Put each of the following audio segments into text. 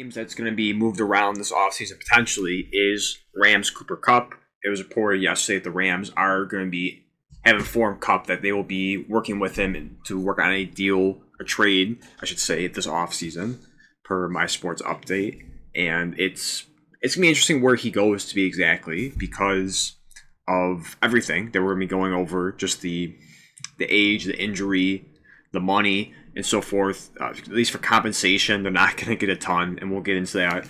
names that's going to be moved around this offseason potentially is Rams Cooper Kupp. It was reported yesterday that the Rams are going to be have informed Kupp that they will be working with him to work on a deal, a trade, I should say, this offseason, per my sports update. And it's going to be interesting where he goes to be exactly because of everything that we're going to be going over, just the age, the injury, the money, and so forth. At least for compensation, they're not going to get a ton, and we'll get into that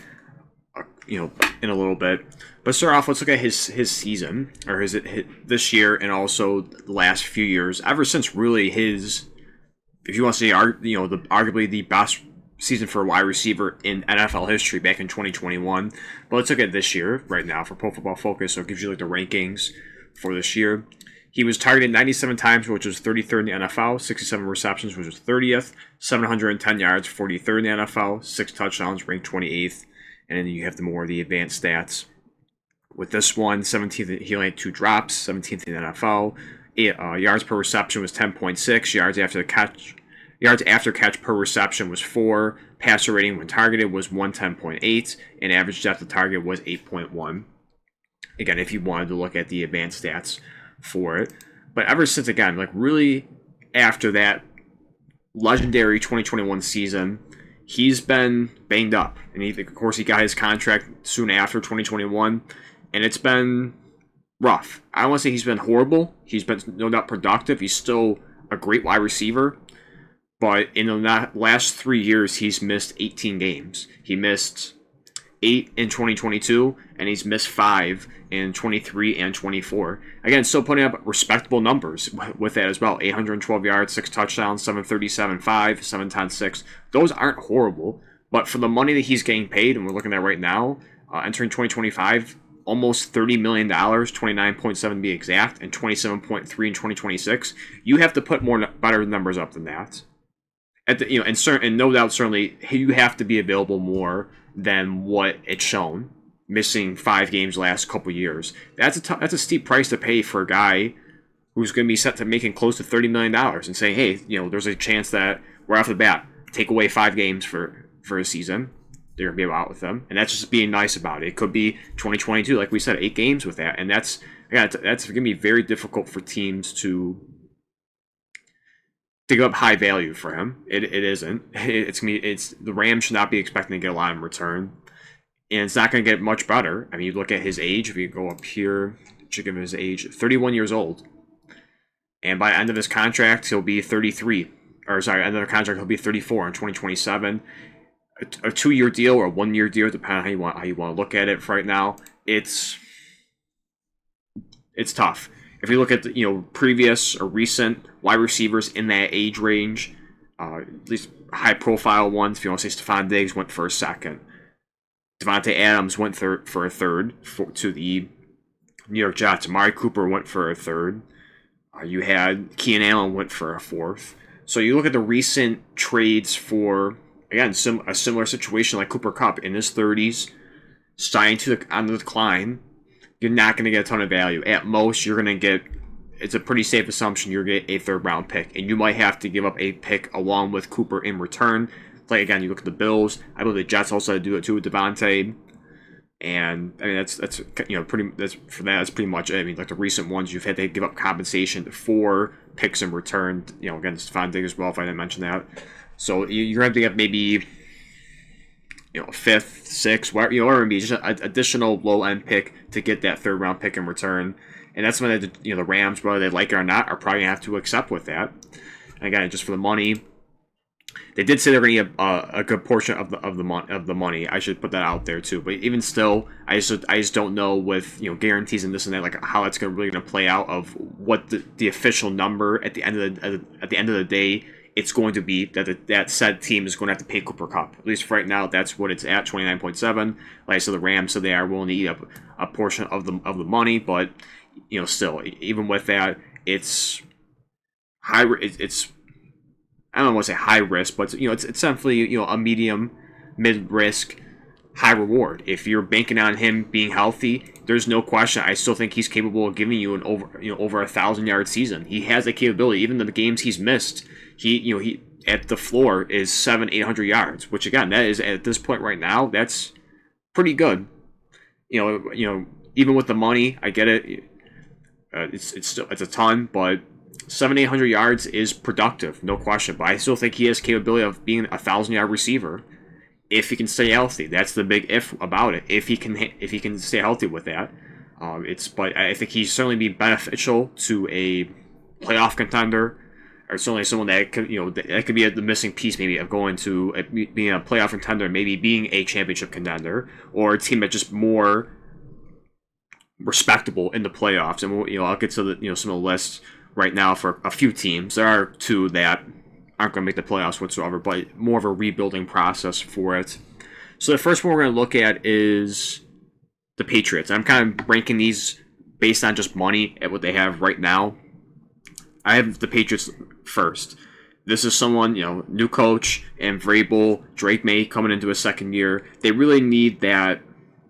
in a little bit. But start off, let's look at his season, or his this year, and also the last few years. Ever since really his, if you want to say, arguably the best season for a wide receiver in NFL history back in 2021. But let's look at this year right now for Pro Football Focus. So it gives you the rankings for this year. He was targeted 97 times, which was 33rd in the NFL, 67 receptions, which was 30th, 710 yards, 43rd in the NFL, 6 touchdowns, ranked 28th, and then you have the advanced stats. With this one, 17th, he only had 2 drops, 17th in the NFL. Yards per reception was 10.6, yards after catch per reception was 4, passer rating when targeted was 110.8, and average depth of target was 8.1. Again, if you wanted to look at the advanced stats for it. But ever since, again, really after that legendary 2021 season, he's been banged up. And of course, he got his contract soon after 2021, and it's been rough. I don't want to say he's been horrible. He's been no doubt productive. He's still a great wide receiver. But in the last 3 years, he's missed 18 games. He missed 8 in 2022, and he's missed 5 in 23 and 24. Again, still putting up respectable numbers with that as well. 812 yards, 6 touchdowns, 737, 5, 710, 6. Those aren't horrible, but for the money that he's getting paid, and we're looking at right now, entering 2025, almost $30 million, 29.7 to be exact, and 27.3 in 2026. You have to put better numbers up than that. And no doubt, certainly, you have to be available more than what it's shown. Missing 5 games last couple years. That's a steep price to pay for a guy who's going to be set to making close to $30 million and saying, hey, there's a chance that right off the bat, take away 5 games for a season. They're going to be out with them. And that's just being nice about it. It could be 2022, like we said, 8 games with that. And that's going to be very difficult for teams to give up high value for him. It isn't. The Rams should not be expecting to get a lot in return. And it's not going to get much better. I mean, you look at his age. If you go up here, check him his age, 31 years old. And by the end of his contract, he'll be 33. Or sorry, end of the contract, he'll be 34 in 2027. A 2-year deal or a 1-year deal, depending on how you want to look at it. For right now, it's tough. If you look at the previous or recent wide receivers in that age range, at least high-profile ones, if you want to say Stephon Diggs went for a second. Devontae Adams went for a third to the New York Jets. Amari Cooper went for a third. You had Keenan Allen went for a fourth. So you look at the recent trades for, again, a similar situation like Cooper Kupp in his 30s, starting on the decline. You're not going to get a ton of value. At most, you're going to get, it's a pretty safe assumption, you're going to get a 3rd-round pick. And you might have to give up a pick along with Cooper in return. Like, again, you look at the Bills. I believe the Jets also had to do it too with Devontae. And I mean that's that's pretty much it. I mean, like the recent ones, you've had to give up compensation for picks in return. Again, Stephon Diggs as well, if I didn't mention that. So you're going to have to get maybe 5th, 6th, whatever it be, just an additional low end pick to get that 3rd-round pick in return. And that's when the Rams, whether they like it or not, are probably going to have to accept with that. And again, just for the money. They did say they're going to get a good portion of the money. I should put that out there too. But even still, I just don't know with guarantees and this and that, like how that's really going to play out. Of what the official number at the end of the day it's going to be that said team is going to have to pay Cooper Kupp. At least for right now, that's what it's at, 29.7. Like I said, the Rams said they are willing to eat up a portion of the money, but still, even with that, it's high. It's I don't want to say high risk, but it's definitely a medium, mid risk, high reward. If you're banking on him being healthy, there's no question. I still think he's capable of giving you an over 1,000-yard season. He has that capability. Even in the games he's missed, he at the floor is 800 yards, which again, that is at this point right now, that's pretty good. Even with the money, I get it. It's a ton, but 800 yards is productive, no question. But I still think he has capability of being a 1,000-yard receiver if he can stay healthy. That's the big if about it. If he can stay healthy with that, but I think he's certainly be beneficial to a playoff contender, or certainly someone that could that could be the missing piece maybe of going to being a playoff contender, maybe being a championship contender, or a team that's just more respectable in the playoffs. And I'll get to the some of the lists right now for a few teams. There are two that aren't going to make the playoffs whatsoever, but more of a rebuilding process for it. So the first one we're going to look at is the Patriots. I'm kind of ranking these based on just money at what they have right now. I have the Patriots first. This is someone, new coach, and Vrabel, Drake May coming into his second year. They really need that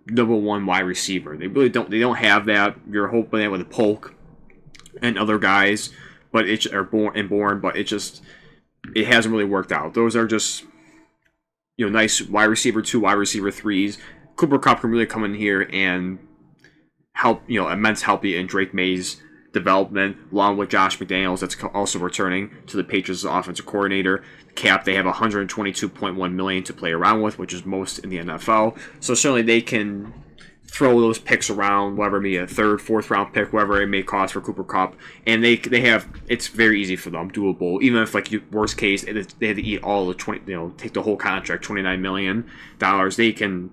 number one wide receiver. They really don't. They don't have that. You're hoping that with a Polk and other guys, but it hasn't really worked out. Those are just nice wide receiver 2, wide receiver 3s. Cooper Kupp can really come in here and help immense help in Drake May's development, along with Josh McDaniels, that's also returning to the Patriots as offensive coordinator. Cap, they have $122.1 million to play around with, which is most in the NFL. So certainly they can throw those picks around, whatever it may be, a third, fourth round pick, whatever it may cost for Cooper Kupp, and they have, it's very easy for them, doable. Even if worst case they have to eat all the 20, take the whole contract, $29 million, they can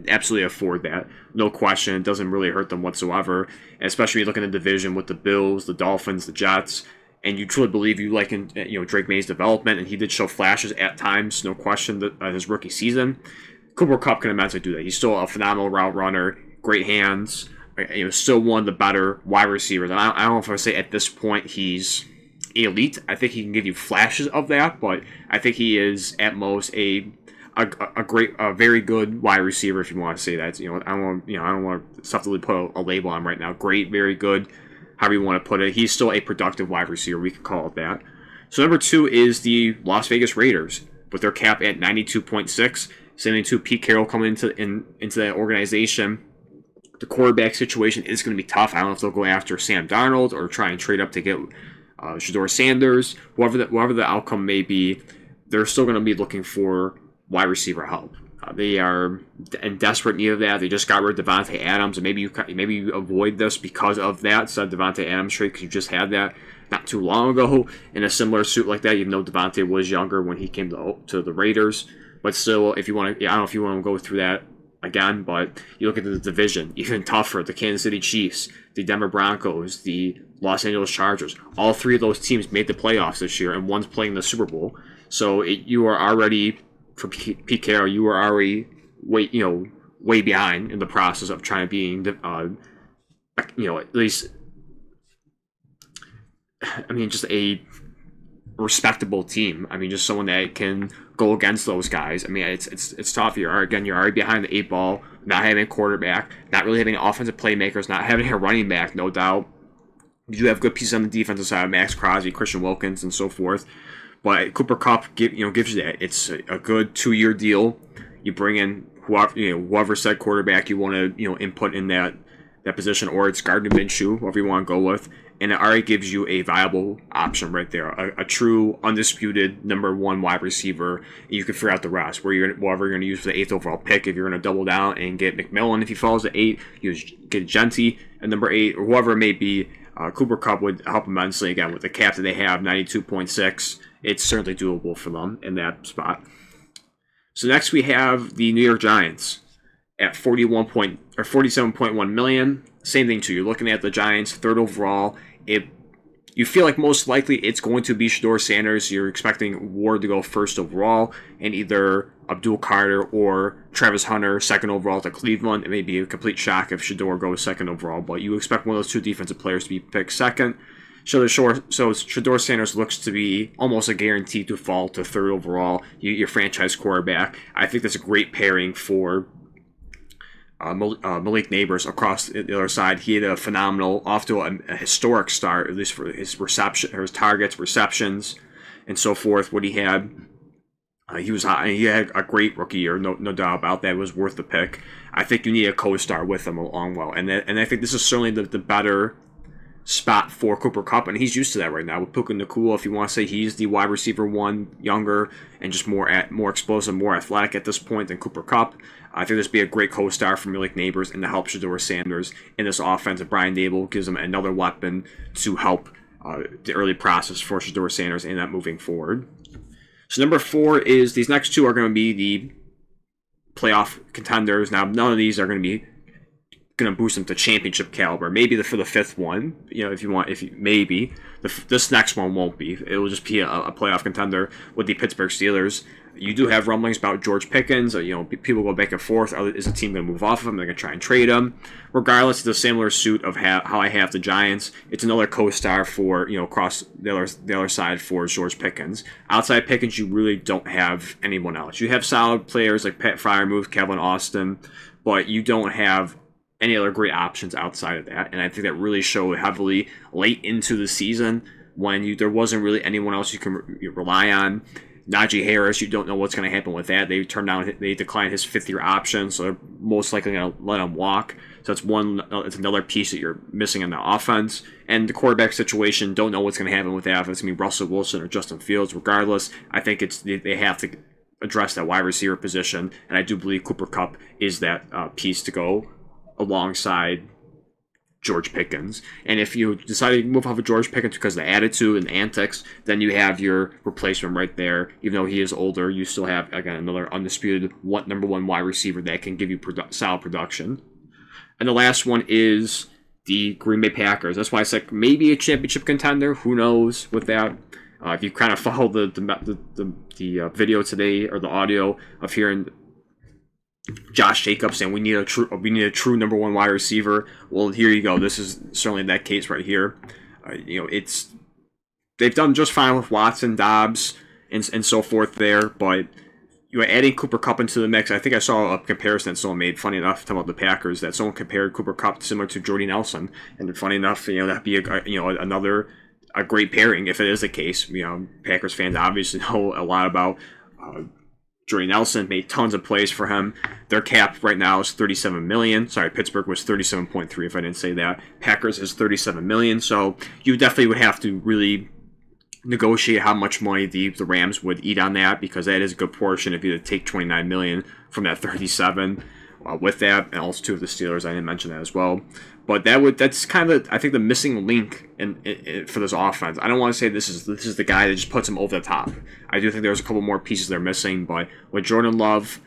absolutely afford that, no question. It doesn't really hurt them whatsoever, especially looking at the division with the Bills, the Dolphins, the Jets. And you truly believe you like Drake May's development, and he did show flashes at times, no question, his rookie season. Cooper Kupp can immensely do that. He's still a phenomenal route runner, great hands, still one of the better wide receivers. And I don't know if I would say at this point he's elite. I think he can give you flashes of that, but I think he is at most a very good wide receiver, if you want to say that. I don't want to subtly put a label on him right now. Great, very good, however you want to put it. He's still a productive wide receiver. We could call it that. So number 2 is the Las Vegas Raiders with their cap at 92.6. 72, Pete Carroll coming into that organization. The quarterback situation is going to be tough. I don't know if they'll go after Sam Darnold or try and trade up to get Shedeur Sanders. Whatever the outcome may be, they're still going to be looking for wide receiver help. They are in desperate need of that. They just got rid of Devontae Adams, and maybe you avoid this because of that. Said Devontae Adams trade because you just had that not too long ago in a similar suit like that. Even though Devontae was younger when he came to the Raiders. But still, if you want to, I don't know if you want to go through that again, but you look at the division, even tougher. The Kansas City Chiefs, the Denver Broncos, the Los Angeles Chargers. All three of those teams made the playoffs this year, and one's playing the Super Bowl. So you are already, for Pete Carroll, you are already way behind in the process of trying to be, at least, just a respectable team. Just someone that can go against those guys. It's tough. You're already behind the 8 ball, not having a quarterback, not really having offensive playmakers, not having a running back, no doubt. You do have good pieces on the defensive side, Max Crosby, Christian Wilkins, and so forth. But Cooper Kupp gives you that. It's a good 2-year deal. You bring in whoever said quarterback you want to input in that position, or it's Gardner Minshew, whoever you want to go with. And it already gives you a viable option right there, a true, undisputed number 1 wide receiver. And you can figure out the rest, whatever you're going to use for the 8th overall pick. If you're going to double down and get McMillan, if he falls to 8, you get Genty at number 8, or whoever it may be. Cooper Kupp would help immensely. Again, with the cap that they have, 92.6, it's certainly doable for them in that spot. So next we have the New York Giants at 47.1 million. Same thing too. You're looking at the Giants, 3rd overall. You feel like most likely it's going to be Shedeur Sanders. You're expecting Ward to go 1st overall, and either Abdul Carter or Travis Hunter 2nd overall to Cleveland. It may be a complete shock if Shedeur goes 2nd overall, but you expect one of those 2 defensive players to be picked 2nd. So Shedeur Sanders looks to be almost a guarantee to fall to 3rd overall. Your franchise quarterback. I think that's a great pairing for Malik Neighbors across the other side. He had a phenomenal, off to a historic start, at least for his reception, or his targets, receptions, and so forth. What he had. He had a great rookie year, no doubt about that. It was worth the pick. I think you need a co-star with him along well, and I think this is certainly the better spot for Cooper Kupp, and he's used to that right now with Puka Nacua. If you want to say he's the wide receiver one, younger and just more explosive, more athletic at this point than Cooper Kupp, I think this would be a great co-star for Malik Neighbors and to help Shedeur Sanders in this offense. And Brian Dable gives him another weapon to help the early process for Shedeur Sanders in that moving forward. So number 4 is these next two are going to be the playoff contenders. Now, none of these are going to boost them to championship caliber. Maybe for the 5th one, maybe this next one won't be. It will just be a playoff contender with the Pittsburgh Steelers. You do have rumblings about George Pickens. People go back and forth. Is the team going to move off of him? They're going to try and trade him. Regardless, it's a similar suit of how I have the Giants. It's another co-star for across the other side for George Pickens. Outside Pickens, you really don't have anyone else. You have solid players like Pat Freiermuth, Kevin Austin, but you don't have any other great options outside of that. And I think that really showed heavily late into the season when there wasn't really anyone else you can rely on. Najee Harris, you don't know what's going to happen with that. They declined his 5th-year option, so they're most likely going to let him walk. So it's another piece that you're missing in the offense. And the quarterback situation, don't know what's going to happen with that. If it's going to be Russell Wilson or Justin Fields, regardless, I think they have to address that wide receiver position. And I do believe Cooper Kupp is that piece to go alongside George Pickens. And if you decide to move off of George Pickens because of the attitude and the antics, then you have your replacement right there. Even though he is older, you still have, again, another undisputed number 1 wide receiver that can give you solid production. And the last one is the Green Bay Packers. That's why it's like maybe a championship contender. Who knows with that? If you kind of follow the video today or the audio of hearing Josh Jacobs saying we need a true number 1 wide receiver. Well, here you go. This is certainly that case right here. They've done just fine with Watson, Dobbs, and so forth there. But adding Cooper Kupp into the mix. I think I saw a comparison that someone made. Funny enough, talking about the Packers, that someone compared Cooper Kupp similar to Jordy Nelson, and funny enough, that'd be another great pairing if it is the case. Packers fans obviously know a lot about. Jordy Nelson made tons of plays for him. Their cap right now is $37 million. Sorry, Pittsburgh was $37.3 if I didn't say that. Packers is $37 million. So you definitely would have to really negotiate how much money the Rams would eat on that, because that is a good portion if you take $29 million from that $37 with that, and also 2 of the Steelers. I didn't mention that as well. But that's kind of, I think, the missing link for this offense. I don't want to say this is the guy that just puts him over the top. I do think there's a couple more pieces they're missing, but with Jordan Love,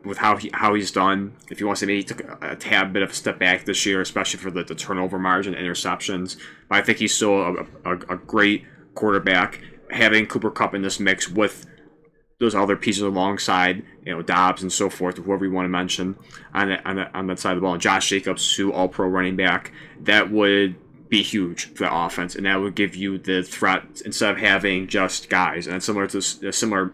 with how he's done, if you want to say maybe he took a tad bit of a step back this year, especially for the turnover margin, interceptions, but I think he's still a great quarterback. Having Cooper Kupp in this mix with those other pieces alongside, Dobbs and so forth, whoever you want to mention on that side of the ball, and Josh Jacobs, who all-pro running back, that would be huge for the offense, and that would give you the threat instead of having just guys. And it's similar to a similar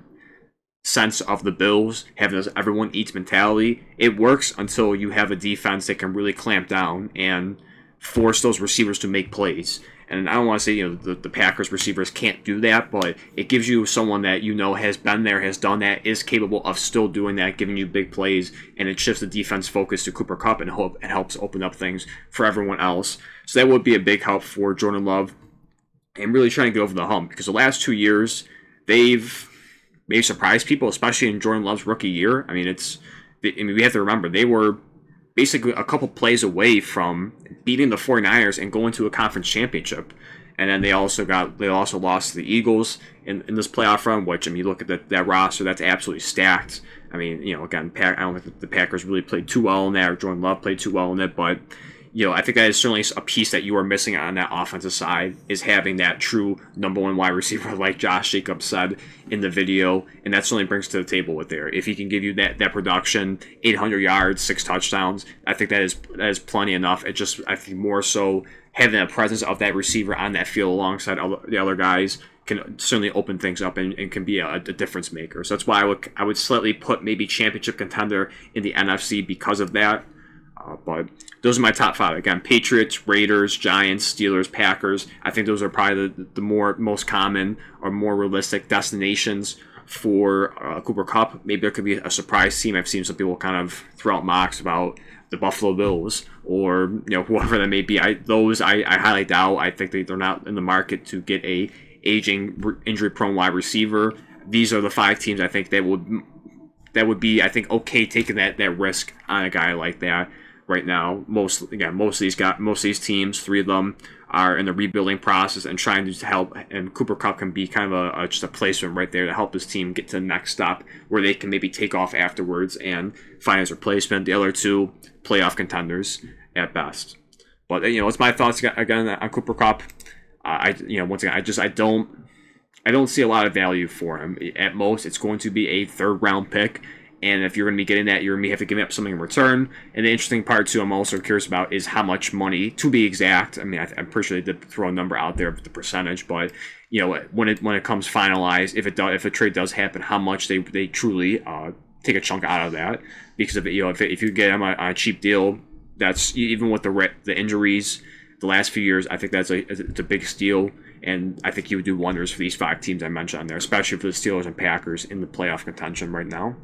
sense of the Bills, having this everyone eats mentality. It works until you have a defense that can really clamp down and force those receivers to make plays. And I don't want to say the Packers receivers can't do that, but it gives you someone that has been there, has done that, is capable of still doing that, giving you big plays, and it shifts the defense focus to Cooper Kupp and helps open up things for everyone else. So that would be a big help for Jordan Love and really trying to get over the hump, because the last 2 years they've surprised people, especially in Jordan Love's rookie year. I mean, we have to remember they were basically a couple plays away from beating the 49ers and going to a conference championship. And then they also lost to the Eagles in this playoff run, which, you look at that roster, that's absolutely stacked. I mean, again, I don't think the Packers really played too well in that, or Jordan Love played too well in it, but I think that is certainly a piece that you are missing on that offensive side, is having that true number 1 wide receiver, like Josh Jacobs said in the video, and that certainly brings to the table with there. If he can give you that production, 800 yards, 6 touchdowns, I think that is plenty enough. It just, I think, more so having a presence of that receiver on that field alongside the other guys can certainly open things up and can be a difference maker. So that's why I would slightly put maybe championship contender in the NFC because of that. But those are my top 5. Again, Patriots, Raiders, Giants, Steelers, Packers. I think those are probably the most common or more realistic destinations for Cooper Kupp. Maybe there could be a surprise team. I've seen some people kind of throw out mocks about the Buffalo Bills or whoever that may be. I highly doubt. I think they're not in the market to get a aging, injury-prone wide receiver. These are the 5 teams I think that would be, I think, okay taking that risk on a guy like that right now. Most of these teams, 3 of them are in the rebuilding process and trying to help, and Cooper Kupp can be kind of just a placement right there to help his team get to the next stop where they can maybe take off afterwards and find his replacement. The other 2 playoff contenders at best. But it's my thoughts again on Cooper Kupp. Once again, I don't see a lot of value for him. At most, it's going to be a 3rd round pick. And if you're going to be getting that, you're going to have to give up something in return. And the interesting part, too, I'm also curious about is how much money, to be exact. I mean, I'm pretty sure they did throw a number out there of the percentage. But, when it comes finalized, if a trade does happen, how much they truly take a chunk out of that. Because if you get them on a cheap deal, that's, even with the injuries the last few years, I think it's a big steal. And I think he would do wonders for these 5 teams I mentioned on there, especially for the Steelers and Packers in the playoff contention right now.